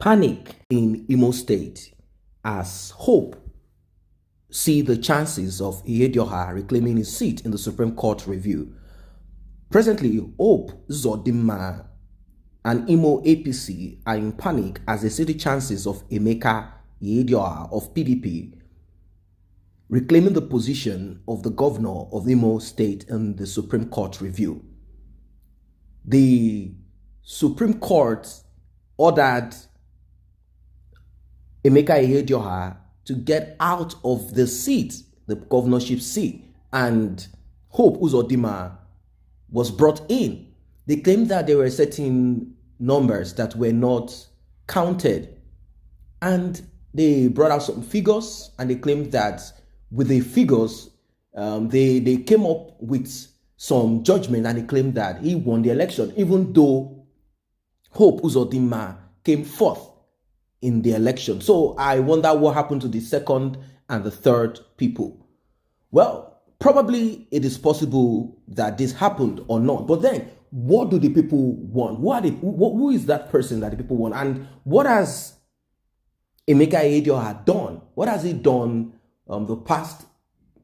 Panic in Imo State as Hope see the chances of Ihedioha reclaiming his seat in the Supreme Court review. Presently, Hope Zodima and Imo APC are in panic as they see the chances of Emeka Ihedioha of PDP reclaiming the position of the governor of Imo State in the Supreme Court review. The Supreme Court ordered Emeka Ihedioha to get out of the seat, the governorship seat, and Hope Uzodinma was brought in. They claimed that there were certain numbers that were not counted, and they brought out some figures, and they claimed that with the figures, they came up with some judgment, and they claimed that he won the election, even though Hope Uzodinma came fourth in the election. So I wonder what happened to the second and the third people. Well, probably it is possible that this happened or not. But then, what do the people want? Who is that person that the people want? And what has Emeka Ihedioha done? What has he done the past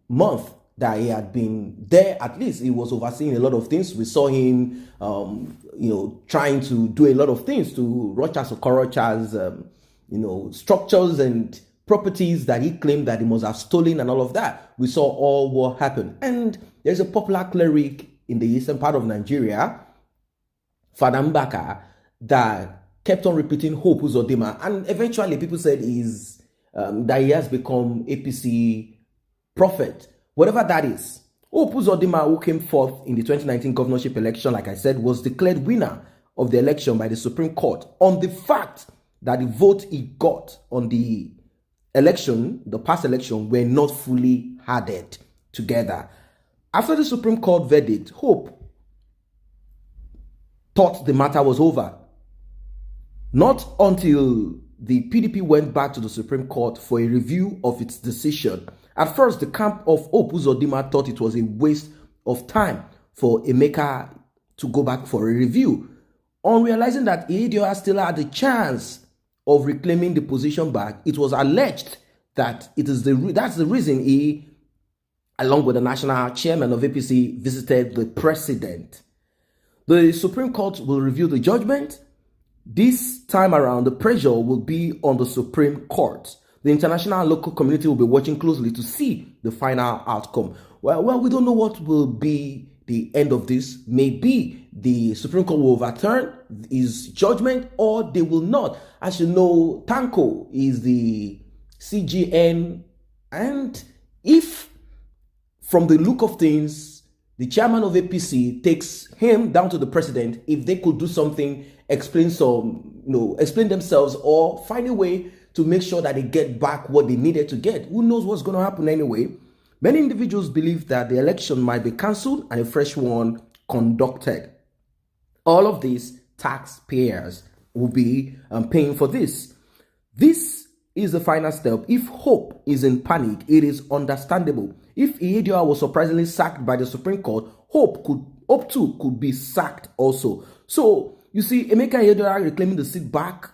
month that he had been there? At least he was overseeing a lot of things. We saw him, trying to do a lot of things to Rochas Okorocha's, structures and properties that he claimed that he must have stolen and all of that. We saw all what happened. And there's a popular cleric in the eastern part of Nigeria, Fada Mbaka, that kept on repeating Hope Uzodinma. And eventually people said that he has become APC prophet. Whatever that is, Hope Uzodinma, who came fourth in the 2019 governorship election, like I said, was declared winner of the election by the Supreme Court on the fact that the vote he got on the election, the past election, were not fully added together. After the Supreme Court verdict, Hope thought the matter was over. Not until the PDP went back to the Supreme Court for a review of its decision. At first, the camp of Hope Uzodinma thought it was a waste of time for Emeka to go back for a review. On realizing that Ihedioha still had a chance of reclaiming the position back, it was alleged that that's the reason he, along with the national chairman of APC, visited the president. The Supreme Court will review the judgment. This time around, the pressure will be on the Supreme Court. The international and local community will be watching closely to see the final outcome. Well, we don't know what will be the end of this. Maybe the Supreme Court will overturn his judgment, or they will not. As you know, Tanko is the CGN, and if, from the look of things, the chairman of APC takes him down to the president, if they could do something, explain themselves, or find a way to make sure that they get back what they needed to get. Who knows what's going to happen anyway? Many individuals believe that the election might be cancelled and a fresh one conducted. All of these taxpayers will be paying for this. This is the final step. If Hope is in panic, it is understandable. If Ihedioha was surprisingly sacked by the Supreme Court, Hope too could be sacked also. So you see, Emeka Ihedioha reclaiming the seat back,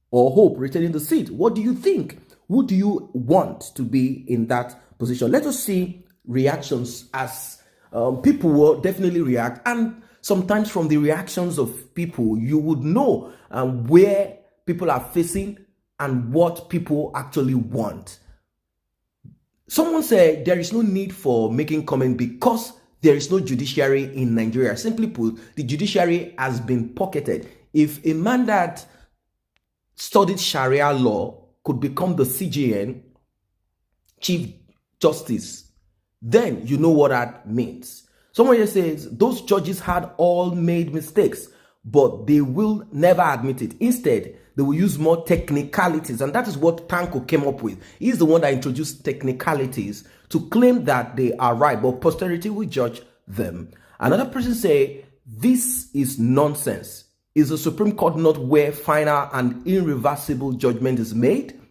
or Hope retaining the seat. What do you think? Who do you want to be in that position? Let us see reactions, as people will definitely react. And sometimes from the reactions of people, you would know where people are facing and what people actually want. Someone said there is no need for making comment because there is no judiciary in Nigeria. Simply put, the judiciary has been pocketed. If a man that studied Sharia law could become the CJN, Chief Justice, then you know what that means. Someone here says those judges had all made mistakes, but they will never admit it. Instead, they will use more technicalities, and that is what Tanko came up with. He's the one that introduced technicalities to claim that they are right, but posterity will judge them. Another person say this is nonsense. Is the Supreme Court not where final and irreversible judgment is made?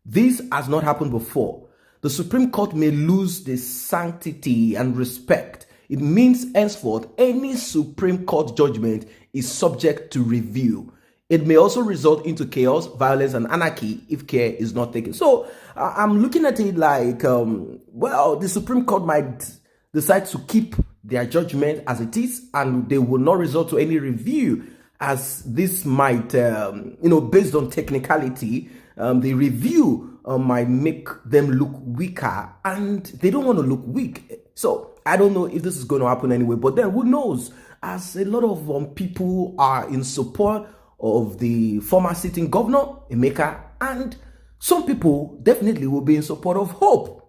This has not happened before. The Supreme Court may lose the sanctity and respect. It means henceforth any Supreme Court judgment is subject to review. It may also result into chaos, violence, and anarchy if care is not taken. So I'm looking at it like, well, the Supreme Court might decide to keep their judgment as it is, and they will not resort to any review, as this might, based on technicality, the review might make them look weaker, and they don't want to look weak. So I don't know if this is going to happen anyway, but then who knows? As a lot of people are in support of the former sitting governor, Emeka, and some people definitely will be in support of Hope.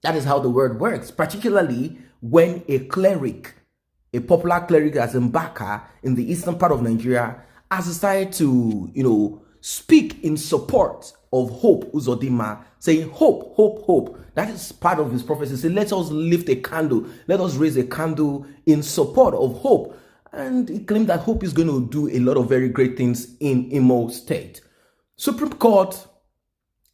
That is how the word works, particularly when a cleric, a popular cleric as Mbaka in the eastern part of Nigeria, has decided to, speak in support of Hope Uzodinma, saying, hope, hope, hope. That is part of his prophecy. Say, let us lift a candle, let us raise a candle in support of Hope. And he claimed that Hope is going to do a lot of very great things in Imo State. Supreme Court,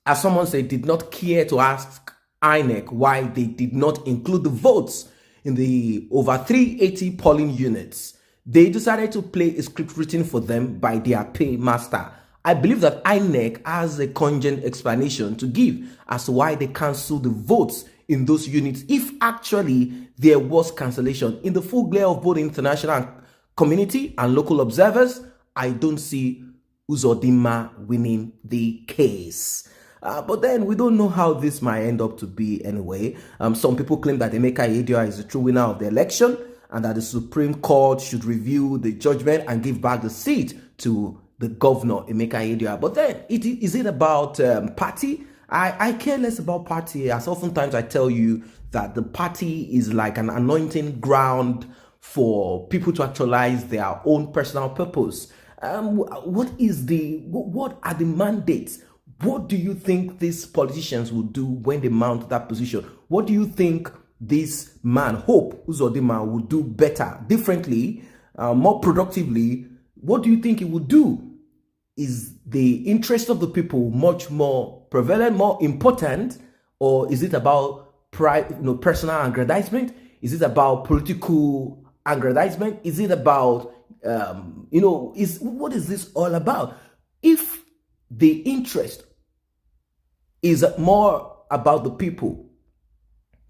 as someone said, did not care to ask INEC why they did not include the votes in the over 380 polling units. They decided to play a script written for them by their paymaster. I believe that INEC has a cogent explanation to give as to why they cancelled the votes in those units, if actually there was cancellation. In the full glare of both international community and local observers, I don't see Uzodinma winning the case. But then we don't know how this might end up to be anyway. Some people claim that Ihedioha is the true winner of the election and that the Supreme Court should review the judgment and give back the seat to the governor, Ihedioha. But then, is it about party? I care less about party, as oftentimes I tell you that the party is like an anointing ground for people to actualize their own personal purpose. What are the mandates? What do you think these politicians will do when they mount that position? What do you think this man, Hope Uzodinma, will do better, differently, more productively? What do you think he will do? Is the interest of the people much more prevalent, more important, or is it about personal aggrandizement? Is it about political aggrandizement? Is it about, what is this all about? If the interest is more about the people,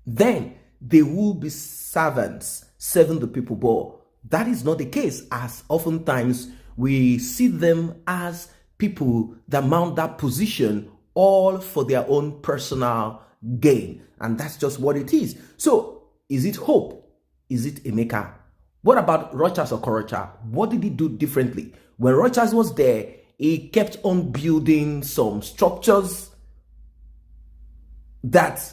then they will be servants serving the people. But that is not the case, as oftentimes we see them as people that mount that position all for their own personal gain. And that's just what it is. So, is it Hope? Is it Emeka? What about Rochas Okorocha? What did he do differently? When Rochas was there, he kept on building some structures that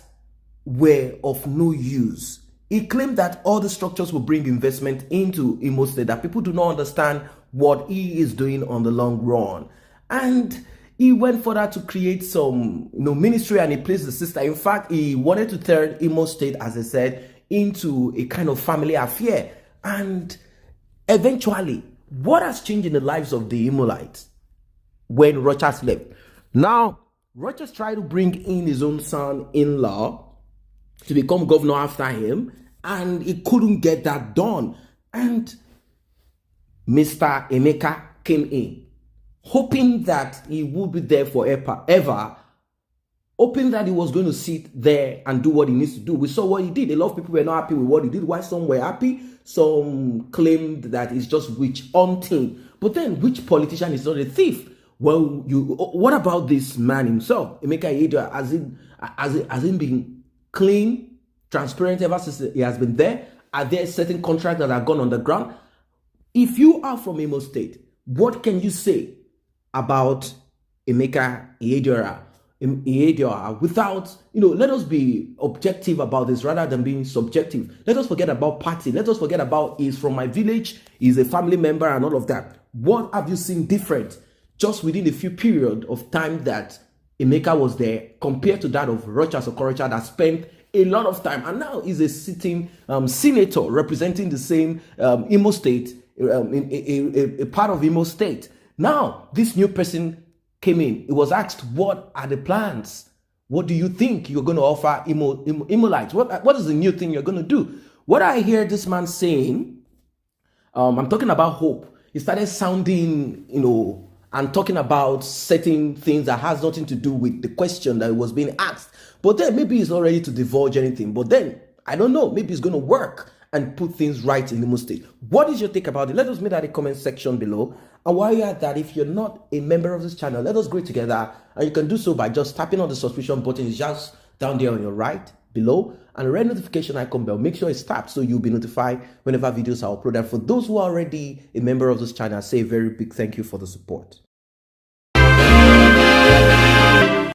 were of no use. He claimed that all the structures will bring investment into Imo State, that people do not understand what he is doing on the long run. And he went further to create some ministry, and he placed the sister. In fact, he wanted to turn Imo State, as I said, into a kind of family affair. And eventually, what has changed in the lives of the Imolites when Rochas left? Now, Rochas tried to bring in his own son-in-law to become governor after him, and he couldn't get that done. And Mr. Emeka came in, hoping that he would be there forever, hoping that he was going to sit there and do what he needs to do. We saw what he did. A lot of people were not happy with what he did. While some were happy, some claimed that it's just witch hunting. But then, which politician is not a thief? Well, what about this man himself, Emeka Ihedioha? Has he been clean, transparent ever since he has been there? Are there certain contracts that have gone on the ground? If you are from Imo State, what can you say about Emeka Ihedioha without, let us be objective about this rather than being subjective. Let us forget about party. Let us forget about he's from my village, he's a family member and all of that. What have you seen different just within a few period of time that Emeka was there compared to that of Rochas Okorocha that spent a lot of time and now is a sitting senator representing the same Imo State, a part of Imo State. Now, this new person came in. He was asked, what are the plans? What do you think you're going to offer Imolites? What is the new thing you're going to do? What I hear this man saying, I'm talking about Hope. he started sounding, and talking about certain things that has nothing to do with the question that was being asked. But then maybe he's not ready to divulge anything. But then, I don't know, maybe it's going to work and put things right in Imo State. What is your take about it? Let us know that in the comment section below. And while you're at that, if you're not a member of this channel, let us grow together. And you can do so by just tapping on the subscription button. It's just down there on your right below, and a red notification icon bell. Make sure it's tapped so you'll be notified whenever videos are uploaded. For those who are already a member of this channel, I say a very big thank you for the support.